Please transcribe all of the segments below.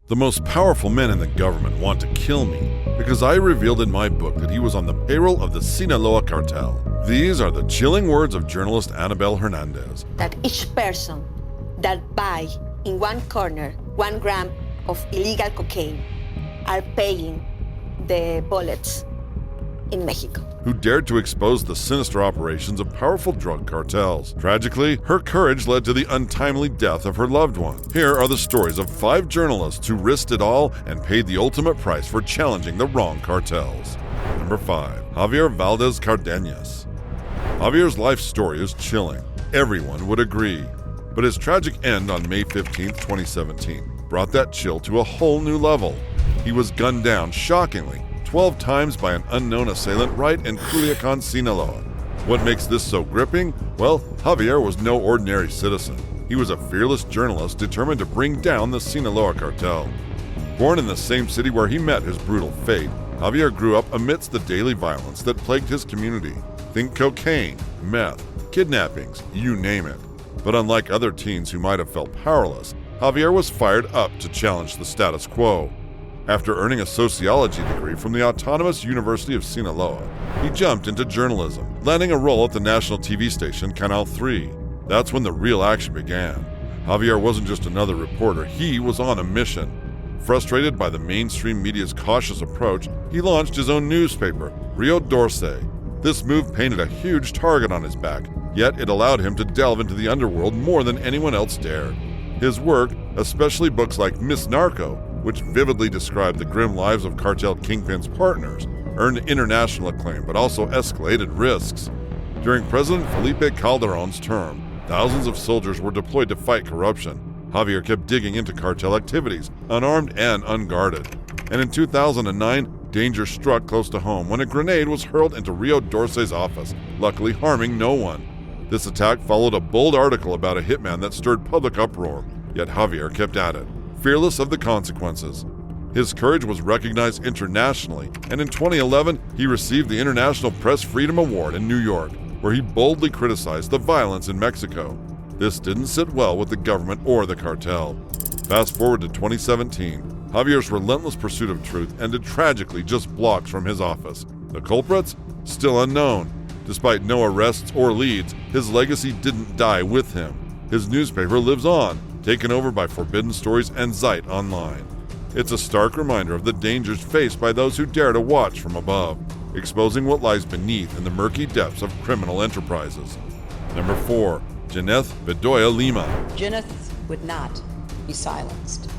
The most powerful men in the government want to kill me because I revealed in my book that he was on the payroll of the Sinaloa cartel. These are the chilling words of journalist Annabel Hernandez. That each person that buy in one corner 1 gram of illegal cocaine are paying the bullets in Mexico. Who dared to expose the sinister operations of powerful drug cartels. Tragically, her courage led to the untimely death of her loved one. Here are the stories of 5 journalists who risked it all and paid the ultimate price for challenging the wrong cartels. Number 5. Javier Valdez Cardenas. Javier's life story is chilling. Everyone would agree. But his tragic end on May 15, 2017, brought that chill to a whole new level. He was gunned down, shockingly, 12 times by an unknown assailant right in Culiacan, Sinaloa. What makes this so gripping? Well, Javier was no ordinary citizen. He was a fearless journalist determined to bring down the Sinaloa cartel. Born in the same city where he met his brutal fate, Javier grew up amidst the daily violence that plagued his community. Think cocaine, meth, kidnappings, you name it. But unlike other teens who might have felt powerless, Javier was fired up to challenge the status quo. After earning a sociology degree from the Autonomous University of Sinaloa, he jumped into journalism, landing a role at the national TV station Canal 3. That's when the real action began. Javier wasn't just another reporter, he was on a mission. Frustrated by the mainstream media's cautious approach, he launched his own newspaper, Rio Doce. This move painted a huge target on his back, yet it allowed him to delve into the underworld more than anyone else dared. His work, especially books like Miss Narco, which vividly described the grim lives of cartel kingpins' partners, earned international acclaim but also escalated risks. During President Felipe Calderon's term, thousands of soldiers were deployed to fight corruption. Javier kept digging into cartel activities, unarmed and unguarded. And in 2009, danger struck close to home when a grenade was hurled into Rio Doce's office, luckily harming no one. This attack followed a bold article about a hitman that stirred public uproar, yet Javier kept at it, fearless of the consequences. His courage was recognized internationally, and in 2011, he received the International Press Freedom Award in New York, where he boldly criticized the violence in Mexico. This didn't sit well with the government or the cartel. Fast forward to 2017, Javier's relentless pursuit of truth ended tragically just blocks from his office. The culprits? Still unknown. Despite no arrests or leads, his legacy didn't die with him. His newspaper lives on, taken over by Forbidden Stories and Zeit Online. It's a stark reminder of the dangers faced by those who dare to watch from above, exposing what lies beneath in the murky depths of criminal enterprises. Number 4. Janeth Bedoya Lima. Janeth would not be silenced.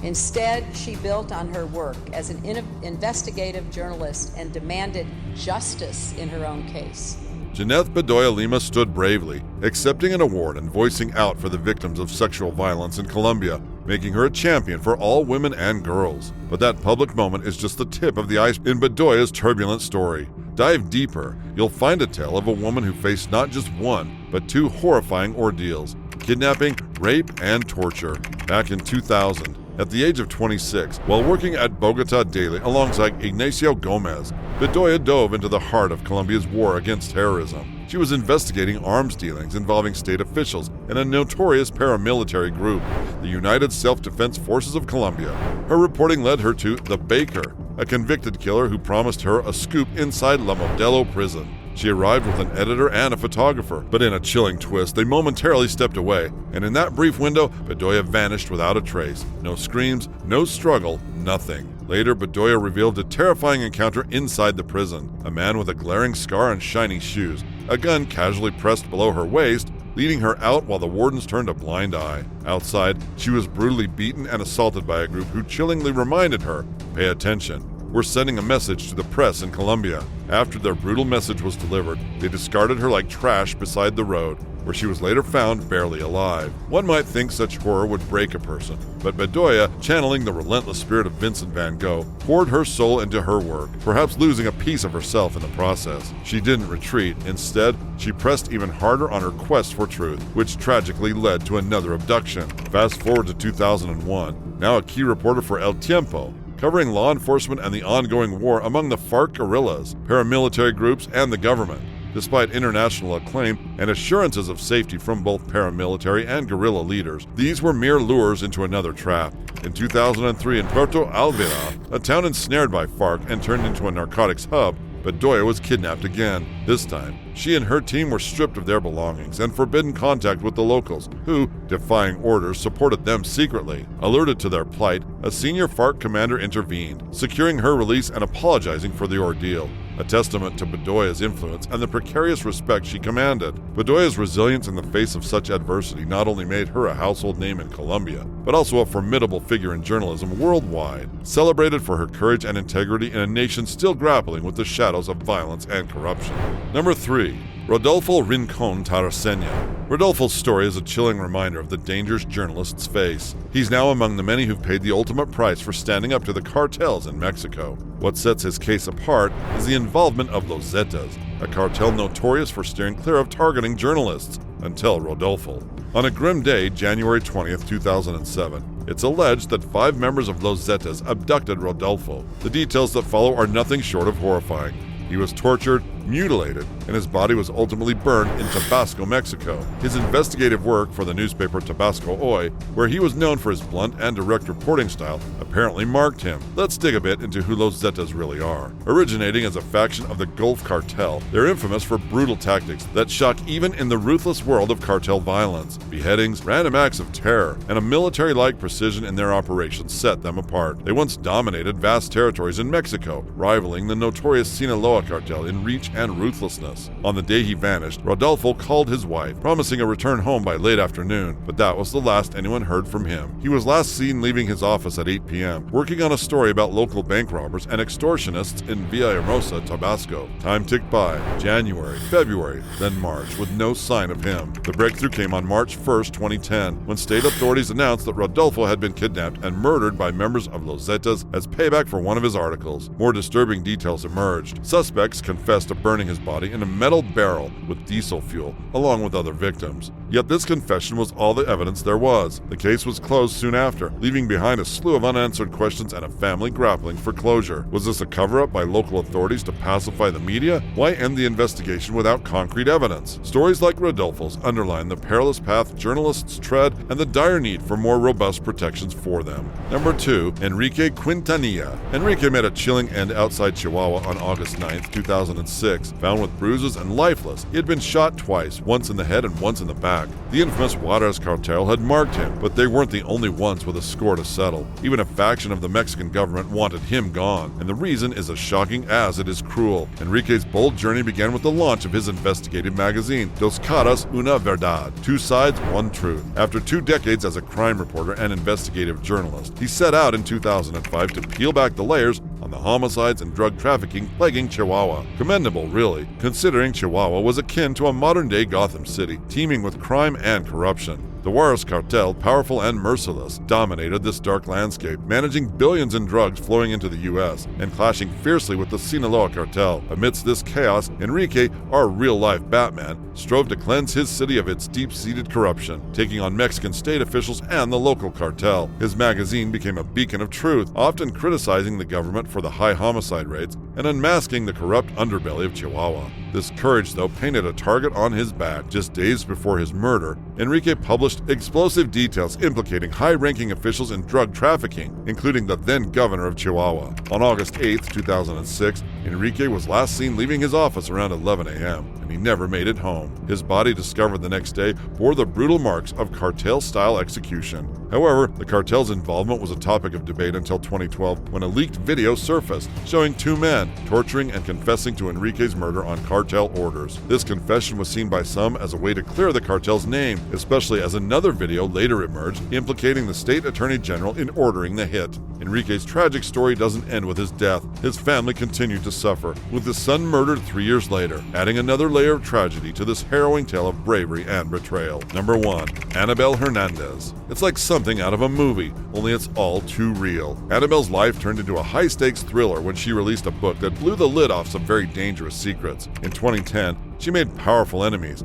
Instead, she built on her work as an investigative journalist and demanded justice in her own case. Janeth Bedoya Lima stood bravely, accepting an award and voicing out for the victims of sexual violence in Colombia, making her a champion for all women and girls. But that public moment is just the tip of the iceberg in Bedoya's turbulent story. Dive deeper, you'll find a tale of a woman who faced not just one, but 2 horrifying ordeals: kidnapping, rape, and torture. Back in 2000, at the age of 26, while working at Bogota Daily alongside Ignacio Gomez, Bedoya dove into the heart of Colombia's war against terrorism. She was investigating arms dealings involving state officials and a notorious paramilitary group, the United Self-Defense Forces of Colombia. Her reporting led her to The Baker, a convicted killer who promised her a scoop inside La Modelo prison. She arrived with an editor and a photographer, but in a chilling twist, they momentarily stepped away, and in that brief window, Bedoya vanished without a trace. No screams, no struggle, nothing. Later, Bedoya revealed a terrifying encounter inside the prison. A man with a glaring scar and shiny shoes, a gun casually pressed below her waist, leading her out while the wardens turned a blind eye. Outside, she was brutally beaten and assaulted by a group who chillingly reminded her, "Pay attention. We're sending a message to the press in Colombia." After their brutal message was delivered, they discarded her like trash beside the road, where she was later found barely alive. One might think such horror would break a person, but Bedoya, channeling the relentless spirit of Vincent van Gogh, poured her soul into her work, perhaps losing a piece of herself in the process. She didn't retreat. Instead, she pressed even harder on her quest for truth, which tragically led to another abduction. Fast forward to 2001, now a key reporter for El Tiempo, covering law enforcement and the ongoing war among the FARC guerrillas, paramilitary groups, and the government. Despite international acclaim and assurances of safety from both paramilitary and guerrilla leaders, these were mere lures into another trap. In 2003, in Puerto Alvira, a town ensnared by FARC and turned into a narcotics hub, Bedoya was kidnapped again. This time, she and her team were stripped of their belongings and forbidden contact with the locals, who, defying orders, supported them secretly. Alerted to their plight, a senior FARC commander intervened, securing her release and apologizing for the ordeal, a testament to Bedoya's influence and the precarious respect she commanded. Bedoya's resilience in the face of such adversity not only made her a household name in Colombia, but also a formidable figure in journalism worldwide, celebrated for her courage and integrity in a nation still grappling with the shadows of violence and corruption. Number 3. Rodolfo Rincon Taracena. Rodolfo's story is a chilling reminder of the dangers journalists face. He's now among the many who've paid the ultimate price for standing up to the cartels in Mexico. What sets his case apart is the involvement of Los Zetas, a cartel notorious for steering clear of targeting journalists, until Rodolfo. On a grim day, January 20th, 2007, it's alleged that 5 members of Los Zetas abducted Rodolfo. The details that follow are nothing short of horrifying. He was tortured, mutilated, and his body was ultimately burned in Tabasco, Mexico. His investigative work for the newspaper Tabasco Hoy, where he was known for his blunt and direct reporting style, apparently marked him. Let's dig a bit into who Los Zetas really are. Originating as a faction of the Gulf Cartel, they're infamous for brutal tactics that shock even in the ruthless world of cartel violence. Beheadings, random acts of terror, and a military-like precision in their operations set them apart. They once dominated vast territories in Mexico, rivaling the notorious Sinaloa cartel in reach and ruthlessness. On the day he vanished, Rodolfo called his wife, promising a return home by late afternoon, but that was the last anyone heard from him. He was last seen leaving his office at 8 p.m., working on a story about local bank robbers and extortionists in Villahermosa, Tabasco. Time ticked by. January, February, then March, with no sign of him. The breakthrough came on March 1st, 2010, when state authorities announced that Rodolfo had been kidnapped and murdered by members of Los Zetas as payback for one of his articles. More disturbing details emerged. Suspects confessed to burning his body in a metal barrel with diesel fuel, along with other victims. Yet this confession was all the evidence there was. The case was closed soon after, leaving behind a slew of unanswered questions and a family grappling for closure. Was this a cover-up by local authorities to pacify the media? Why end the investigation without concrete evidence? Stories like Rodolfo's underline the perilous path journalists tread and the dire need for more robust protections for them. Number 2. Enrique Quintanilla. Enrique met a chilling end outside Chihuahua on August 9th, 2006. Found with bruises and lifeless, he had been shot twice, once in the head and once in the back. The infamous Juarez cartel had marked him, but they weren't the only ones with a score to settle. Even a faction of the Mexican government wanted him gone, and the reason is as shocking as it is cruel. Enrique's bold journey began with the launch of his investigative magazine, Dos Caras Una Verdad, 2 sides, 1 truth. After 2 decades as a crime reporter and investigative journalist, he set out in 2005 to peel back the layers on the homicides and drug trafficking plaguing Chihuahua. Commendable, really, considering Chihuahua was akin to a modern-day Gotham City, teeming with crime and corruption. The Juarez cartel, powerful and merciless, dominated this dark landscape, managing billions in drugs flowing into the U.S. and clashing fiercely with the Sinaloa cartel. Amidst this chaos, Enrique, our real-life Batman, strove to cleanse his city of its deep-seated corruption, taking on Mexican state officials and the local cartel. His magazine became a beacon of truth, often criticizing the government for the high homicide rates and unmasking the corrupt underbelly of Chihuahua. This courage, though, painted a target on his back. Just days before his murder, Enrique published explosive details implicating high-ranking officials in drug trafficking, including the then governor of Chihuahua. On August 8, 2006, Enrique was last seen leaving his office around 11 a.m., and he never made it home. His body, discovered the next day, bore the brutal marks of cartel-style execution. However, the cartel's involvement was a topic of debate until 2012, when a leaked video surfaced showing 2 men torturing and confessing to Enrique's murder on cartel orders. This confession was seen by some as a way to clear the cartel's name, especially as another video later emerged implicating the state attorney general in ordering the hit. Enrique's tragic story doesn't end with his death. His family continued to suffer, with his son murdered 3 years later, adding another layer of tragedy to this harrowing tale of bravery and betrayal. Number 1. Annabelle Hernandez. It's like something out of a movie, only it's all too real. Annabelle's life turned into a high-stakes thriller when she released a book that blew the lid off some very dangerous secrets. In 2010, she made powerful enemies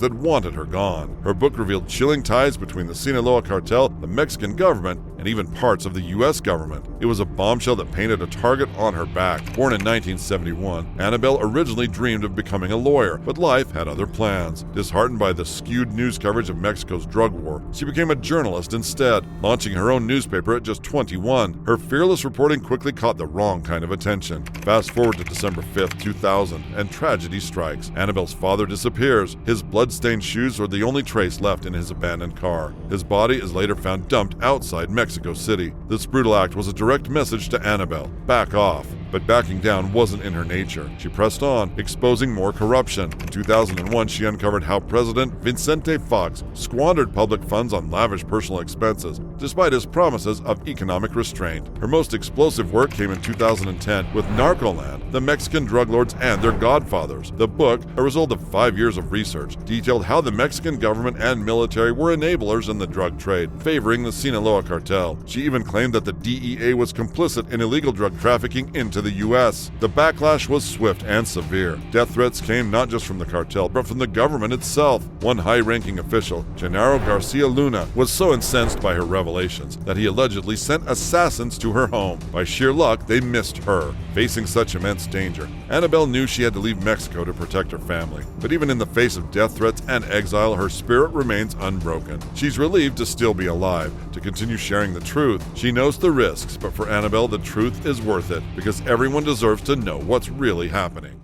that wanted her gone. Her book revealed chilling ties between the Sinaloa cartel, the Mexican government, and even parts of the U.S. government. It was a bombshell that painted a target on her back. Born in 1971, Annabelle originally dreamed of becoming a lawyer, but life had other plans. Disheartened by the skewed news coverage of Mexico's drug war, she became a journalist instead, launching her own newspaper at just 21. Her fearless reporting quickly caught the wrong kind of attention. Fast forward to December 5th, 2000, and tragedy strikes. Annabelle's father disappears. His blood-stained shoes are the only trace left in his abandoned car. His body is later found dumped outside Mexico City. This brutal act was a direct message to Annabelle: back off. But backing down wasn't in her nature. She pressed on, exposing more corruption. In 2001, she uncovered how President Vicente Fox squandered public funds on lavish personal expenses, despite his promises of economic restraint. Her most explosive work came in 2010 with Narcoland, the Mexican drug lords and their godfathers. The book, a result of 5 years of research, detailed how the Mexican government and military were enablers in the drug trade, favoring the Sinaloa cartel. She even claimed that the DEA was complicit in illegal drug trafficking into the U.S. The backlash was swift and severe. Death threats came not just from the cartel, but from the government itself. One high-ranking official, Genaro Garcia Luna, was so incensed by her revelations that he allegedly sent assassins to her home. By sheer luck, they missed her. Facing such immense danger, Annabelle knew she had to leave Mexico to protect her family. But even in the face of death threats and exile, her spirit remains unbroken. She's relieved to still be alive, to continue sharing the truth. She knows the risks, but for Annabelle, the truth is worth it, because everyone deserves to know what's really happening.